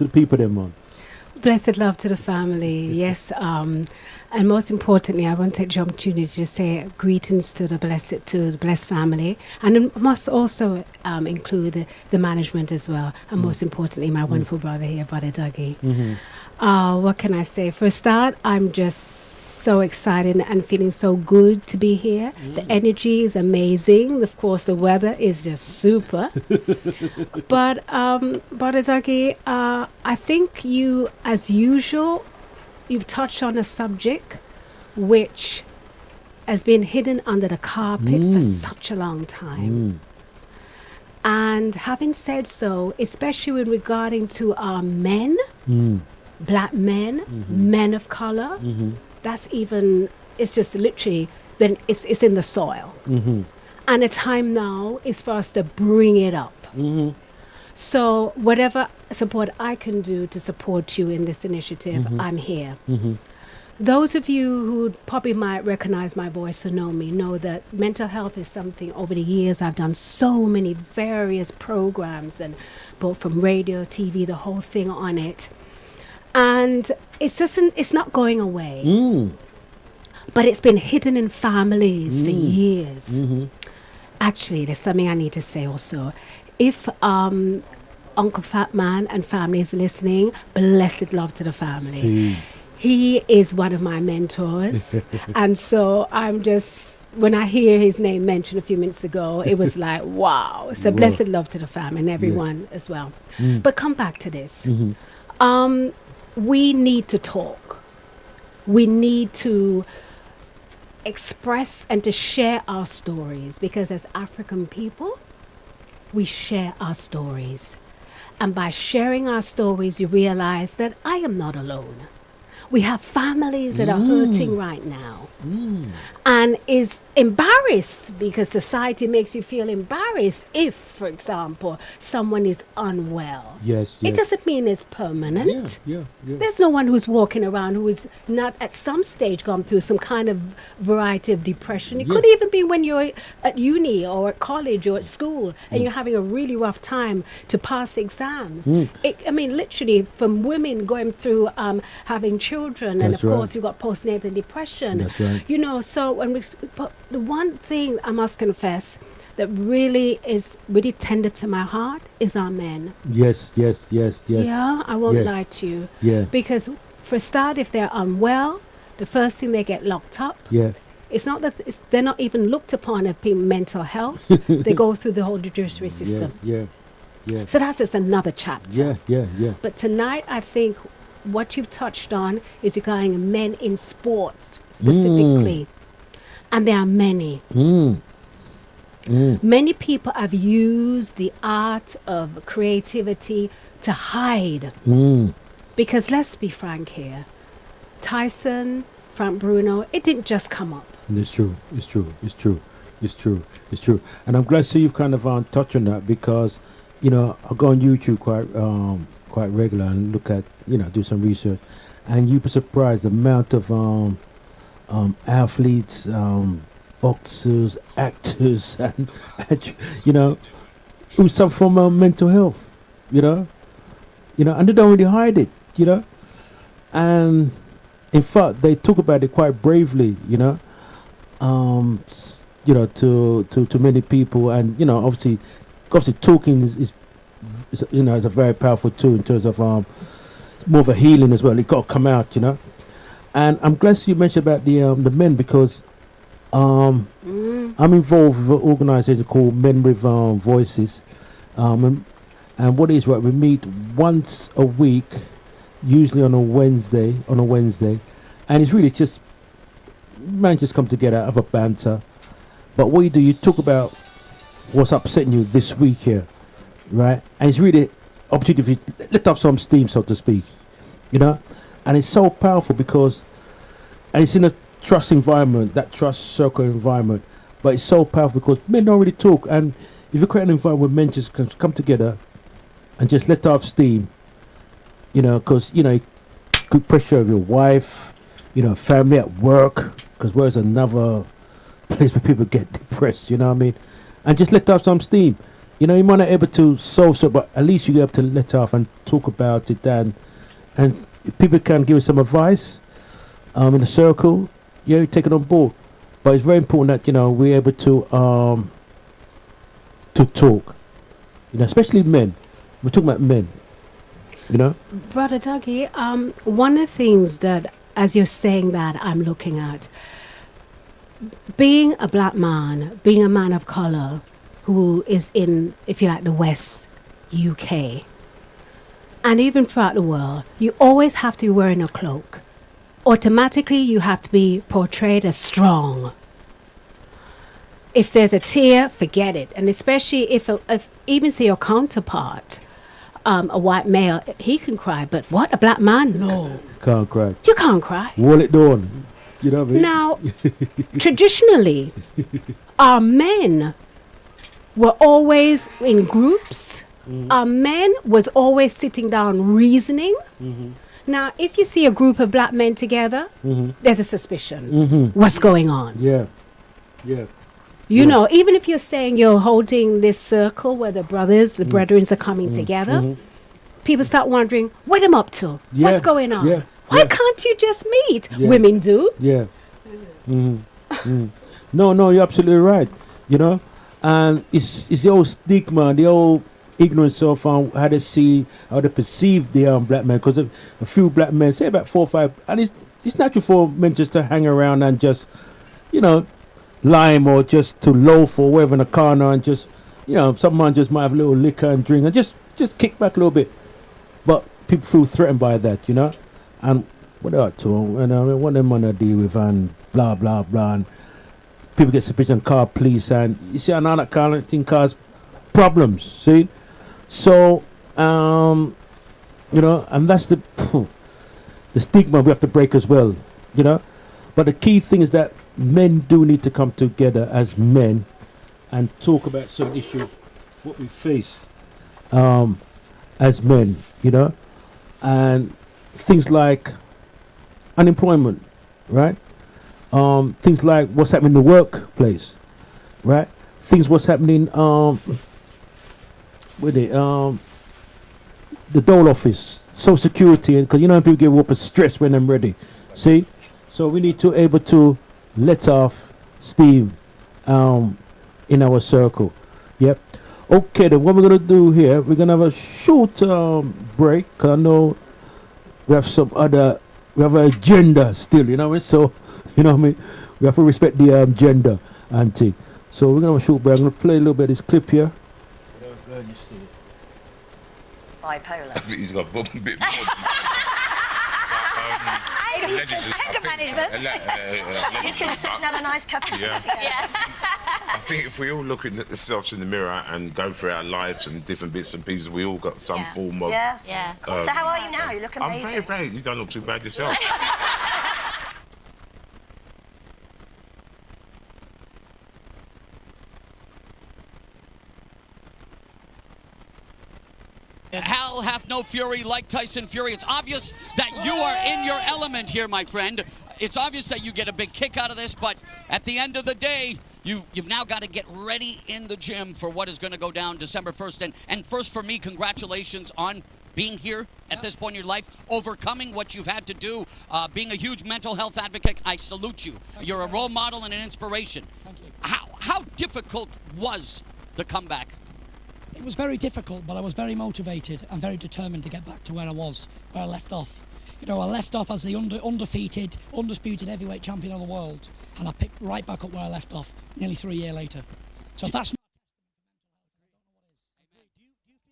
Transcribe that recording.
to the people them on. Blessed love to the family, yes. And most importantly, I want to take the opportunity to say greetings to the blessed family, and it must also include the management as well, and most importantly, my wonderful brother here, Brother Dougie. What can I say? For a start, I'm just so excited and feeling so good to be here. The energy is amazing. Of course, the weather is just super. But Brother Dougie, I think you, as usual, you've touched on a subject which has been hidden under the carpet for such a long time. And having said so, especially with regarding to our men, black men, men of color, that's even, it's just literally, then it's in the soil. And the time now is for us to bring it up. So whatever support I can do to support you in this initiative, I'm here. Those of you who probably might recognize my voice or know me know that mental health is something over the years I've done so many various programs, and both from radio, TV, the whole thing on it. And it's not going away. But it's been hidden in families for years. Actually, there's something I need to say also. If Uncle Fat Man and family is listening, blessed love to the family. See. He is one of my mentors. And so I'm just, when I hear his name mentioned a few minutes ago, it was like, wow. So blessed love to the family and everyone as well. But come back to this. We need to talk. We need to express and to share our stories, because as African people, we share our stories. And by sharing our stories, you realize that I am not alone. We have families that are hurting right now. And is embarrassed because society makes you feel embarrassed if, for example, someone is unwell. Yes. It doesn't mean it's permanent. Yeah. There's no one who's walking around who is not at some stage gone through some kind of variety of depression. It could even be when you're at uni or at college or at school and you're having a really rough time to pass exams. I mean, literally, from women going through having children, and of course you've got postnatal depression. That's right. You know, so but the one thing I must confess that really is really tender to my heart is our men. Yes. Yeah, I won't lie to you. Yeah. Because for a start, if they're unwell, the first thing they get locked up. Yeah. It's not that they're not even looked upon as being mental health. They go through the whole judiciary system. Yeah. So that's just another chapter. Yeah. But tonight, I think what you've touched on is regarding men in sports specifically. And there are many. Many people have used the art of creativity to hide. Because let's be frank here. Tyson, Frank Bruno, it didn't just come up. It's true. And I'm glad to see you've kind of touched on that, because, you know, I go on YouTube quite regular and look at, you know, do some research, and you'd be surprised the amount of athletes, boxers, actors, and you know, who suffer from mental health, you know, and they don't really hide it, you know, and in fact they talk about it quite bravely, you know, to many people, and you know, obviously talking is you know, is a very powerful tool in terms of more of a healing as well. It got to come out, you know. And I'm glad you mentioned about the men, because I'm involved with an organisation called Men with Voices, and what it is, right, we meet once a week, usually on a Wednesday, and it's really just man just come together, have a banter. But what you do, you talk about what's upsetting you this week here, right? And it's really opportunity for you to let off some steam, so to speak, you know. And it's so powerful because, and it's in a trust environment, that trust circle environment, but it's so powerful because men don't really talk. And if you create an environment where men just come together and just let off steam, you know, because, you know, you could pressure of your wife, you know, family at work, because where's another place where people get depressed, you know what I mean? And just let off some steam. You know, you might not able to solve so, but at least you're able to let off and talk about it, and people can give you some advice in a circle. You take it on board. But it's very important that, you know, we're able to talk. You know, especially men. We're talking about men. You know? Brother Dougie, one of the things that, as you're saying that, I'm looking at, being a black man, being a man of color who is in, if you like, the West UK, and even throughout the world, you always have to be wearing a cloak. Automatically, you have to be portrayed as strong. If there's a tear, forget it. And especially if even say your counterpart, a white male, he can cry, but what, a black man? No. Can't cry. You can't cry. Wall it down. You know what I mean? Now, traditionally, our men were always in groups. Our men was always sitting down reasoning. Now, if you see a group of black men together, there's a suspicion. What's going on? Yeah. You know, even if you're saying you're holding this circle where the brothers, the brethren are coming together, people start wondering, what am I up to? What's going on? Why can't you just meet? Women do. No, you're absolutely right. You know, and it's the old stigma, the old ignorance of how they see, how they perceive the black men. Because a few black men, say about 4 or 5, and it's natural for men just to hang around and just, you know, lime or just to loaf or whatever in a corner and just, you know, someone just might have a little liquor and drink and just kick back a little bit. But people feel threatened by that, you know. And what they are to, and what they want to deal with and blah blah blah, and people get suspicion, car police, and you see, and all that kind of thing cause problems. See, so you know, and that's the stigma we have to break as well, you know. But the key thing is that men do need to come together as men and talk about some issues, what we face as men, you know, and things like unemployment, right? Things like what's happening in the workplace, right? Things what's happening with it, the dole office, social security, because you know people get up stress when they're ready. See, so we need to able to let off steam in our circle. Yep. Okay, then what we're gonna do here, we're gonna have a short break, because I know we have an agenda still, you know what I mean? So, you know what I mean? We have to respect the gender, auntie. So we're gonna have a short break. I'm gonna play a little bit of this clip here. Bipolar. I think he's got a bit more. Anger management. You can sit and have a nice cup of tea together. I think if we all look at ourselves in the mirror and go through our lives and different bits and pieces, we all got some form of... So how are you now? You look amazing. I'm very, you don't look too bad yourself. Hal hath no fury like Tyson Fury. It's obvious that you are in your element here, my friend. It's obvious that you get a big kick out of this, but at the end of the day, you've now got to get ready in the gym for what is going to go down December 1st. And first, for me, congratulations on being here at this point in your life, overcoming what you've had to do, being a huge mental health advocate. I salute you. You're a role model and an inspiration. Thank you. How difficult was the comeback? It was very difficult, but I was very motivated and very determined to get back to where I left off. You know, I left off as the undefeated, undisputed heavyweight champion of the world, and I picked right back up where I left off nearly 3 years later. So that's